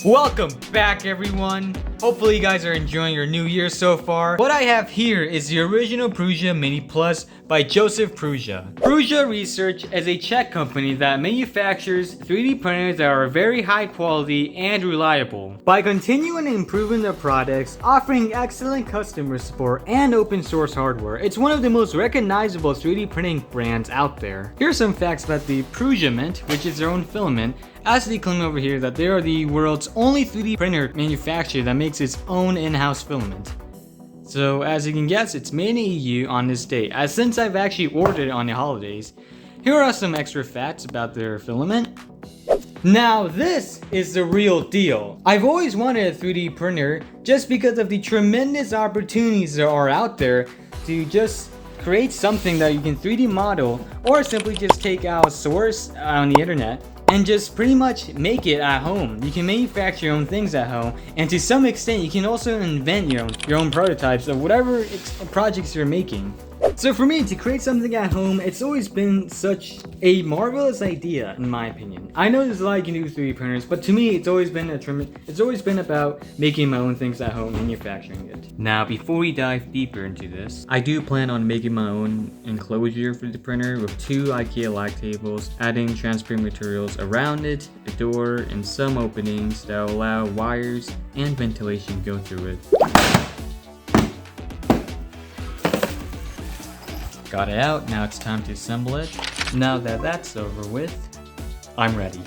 Welcome back, everyone. Hopefully you guys are enjoying your new year so far. What I have here is the original Prusa Mini Plus by Joseph Prusa. Prusa Research is a Czech company that manufactures 3D printers that are very high quality and reliable. By continuing improving their products, offering excellent customer support and open source hardware, it's one of the most recognizable 3D printing brands out there. Here are some facts about the Prusa-Mint, which is their own filament. As they claim over here that they are the world's only 3D printer manufacturer that makes its own in-house filament. So as you can guess, it's made in the EU on this date, as since I've actually ordered it on the holidays. Here are some extra facts about their filament. Now this is the real deal. I've always wanted a 3D printer just because of the tremendous opportunities there are out there to just create something that you can 3D model or simply just take out a source on the internet and just pretty much make it at home. You can manufacture your own things at home, and to some extent you can also invent your own prototypes of whatever projects you're making. So for me, to create something at home, it's always been such a marvelous idea, in my opinion. I know there's a lot you can do with 3D printers, but to me, it's always been about making my own things at home, manufacturing it. Now, before we dive deeper into this, I do plan on making my own enclosure for the printer with 2 IKEA lag tables, adding transparent materials around it, a door, and some openings that will allow wires and ventilation to go through it. Got it out, now it's time to assemble it. Now that that's over with, I'm ready.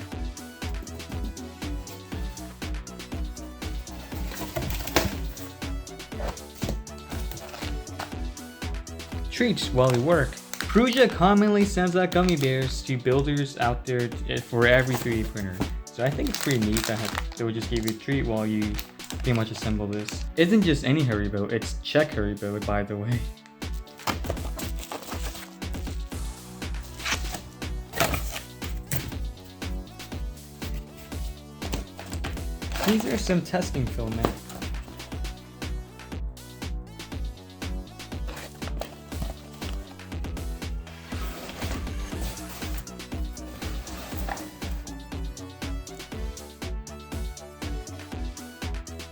Treats while we work. Prusa commonly sends out gummy bears to builders out there for every 3D printer. So I think it's pretty neat that they would just give you a treat while you pretty much assemble this. It isn't just any Haribo, it's Czech Haribo, by the way. These are some testing filament.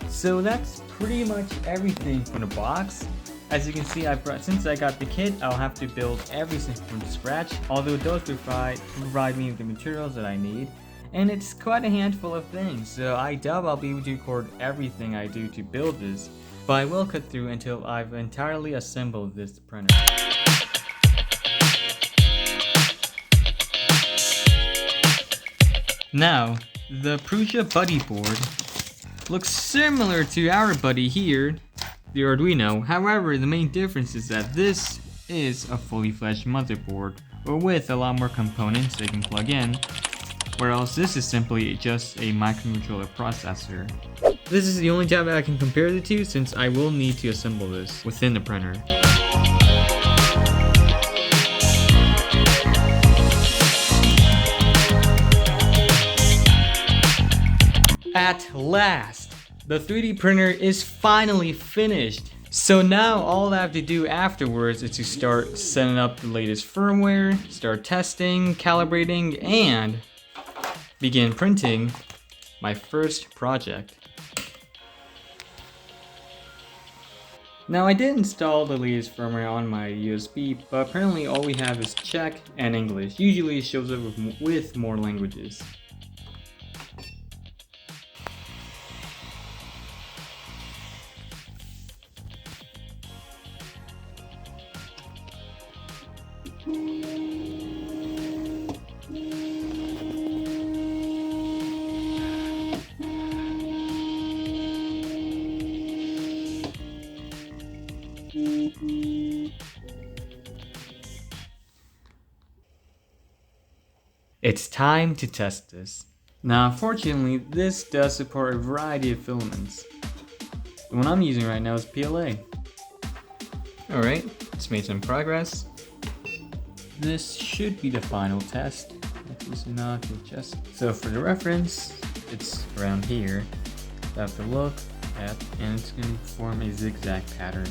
So that's pretty much everything from the box. As you can see, since I got the kit, I'll have to build everything from scratch, although it does provide me with the materials that I need. And it's quite a handful of things, so I doubt I'll be able to record everything I do to build this, but I will cut through until I've entirely assembled this printer. Now, the Prusa Buddy board looks similar to our buddy here, the Arduino. However, the main difference is that this is a fully fledged motherboard, or with a lot more components they can plug in, whereas this is simply just a microcontroller processor. This is the only time that I can compare the two, since I will need to assemble this within the printer. At last, the 3D printer is finally finished. So now all I have to do afterwards is to start setting up the latest firmware, start testing, calibrating, and begin printing my first project. Now I did install the latest firmware on my USB, but apparently all we have is Czech and English. Usually it shows up with more languages. It's time to test this. Now, fortunately, this does support a variety of filaments. The one I'm using right now is PLA. Alright, it's made some progress. This should be the final test. So for the reference, it's around here. I have to look at, and it's going to form a zigzag pattern.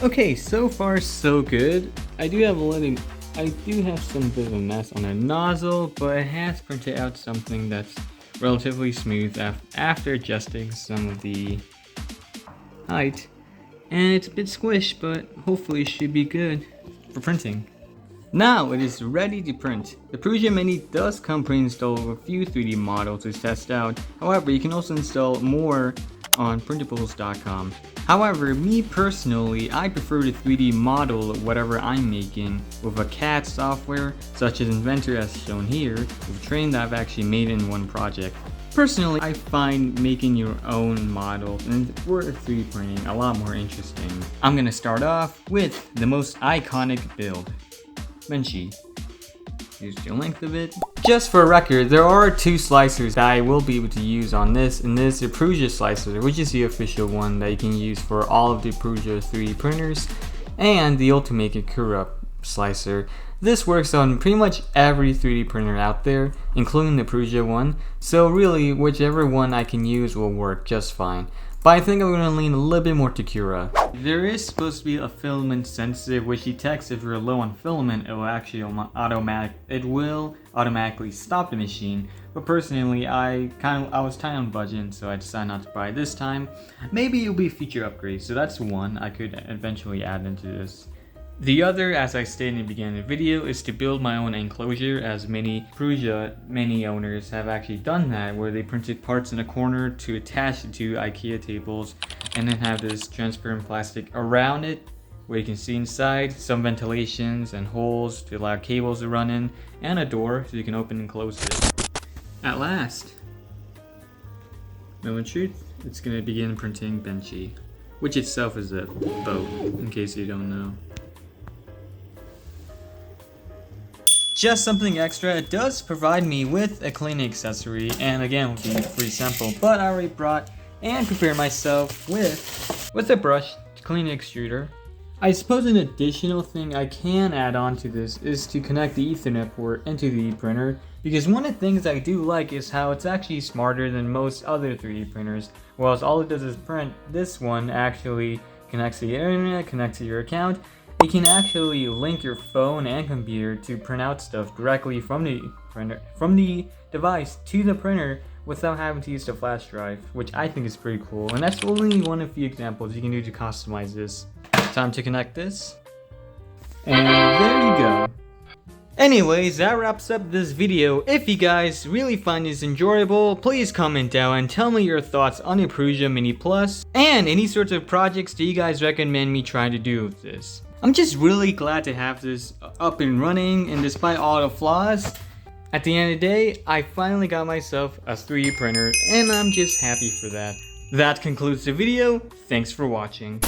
Okay, so far so good. I do have a I do have some bit of a mess on the nozzle, but it has printed out something that's relatively smooth after adjusting some of the height. And it's a bit squished, but hopefully it should be good for printing. Now it is ready to print. The Prusa Mini does come pre-installed with a few 3D models to test out. However, you can also install more on printables.com. However, me personally, I prefer to 3D model whatever I'm making with a CAD software such as Inventor as shown here, with train that I've actually made in one project. Personally, I find making your own model and for 3D printing a lot more interesting. I'm gonna start off with the most iconic build. Benchy. Here's the length of it. Just for a record, there are two slicers that I will be able to use on this, and this is the Prusa slicer, which is the official one that you can use for all of the Prusa 3D printers, and the Ultimate Kura slicer. This works on pretty much every 3D printer out there, including the Prusa one, so really whichever one I can use will work just fine. But I think I'm going to lean a little bit more to Kura. There is supposed to be a filament sensitive, which detects if you're low on filament, it will actually automatically stop the machine. But personally, I was tight on budget, so I decided not to buy it this time. Maybe it'll be a feature upgrade, so that's one I could eventually add into this. The other, as I stated in the beginning of the video, is to build my own enclosure, as many Prusa Mini owners have actually done that, where they printed parts in a corner to attach it to IKEA tables, and then have this transparent plastic around it, where you can see inside, some ventilations and holes to allow cables to run in, and a door so you can open and close it. At last, moment of truth, it's going to begin printing Benchy, which itself is a boat, in case you don't know. Just something extra, it does provide me with a cleaning accessory, and again with the free sample, but I already brought and prepared myself with a brush to clean the extruder. I suppose an additional thing I can add on to this is to connect the Ethernet port into the printer, because one of the things I do like is how it's actually smarter than most other 3D printers. Whereas all it does is print, this one actually connects to the internet, connects to your account. You can actually link your phone and computer to print out stuff directly from the device to the printer without having to use the flash drive, which I think is pretty cool. And that's only one of the few examples you can do to customize this. Time to connect this. And there you go. Anyways, that wraps up this video. If you guys really find this enjoyable, please comment down and tell me your thoughts on the Prusa Mini Plus and any sorts of projects that you guys recommend me trying to do with this. I'm just really glad to have this up and running, and despite all the flaws, at the end of the day, I finally got myself a 3D printer, and I'm just happy for that. That concludes the video. Thanks for watching.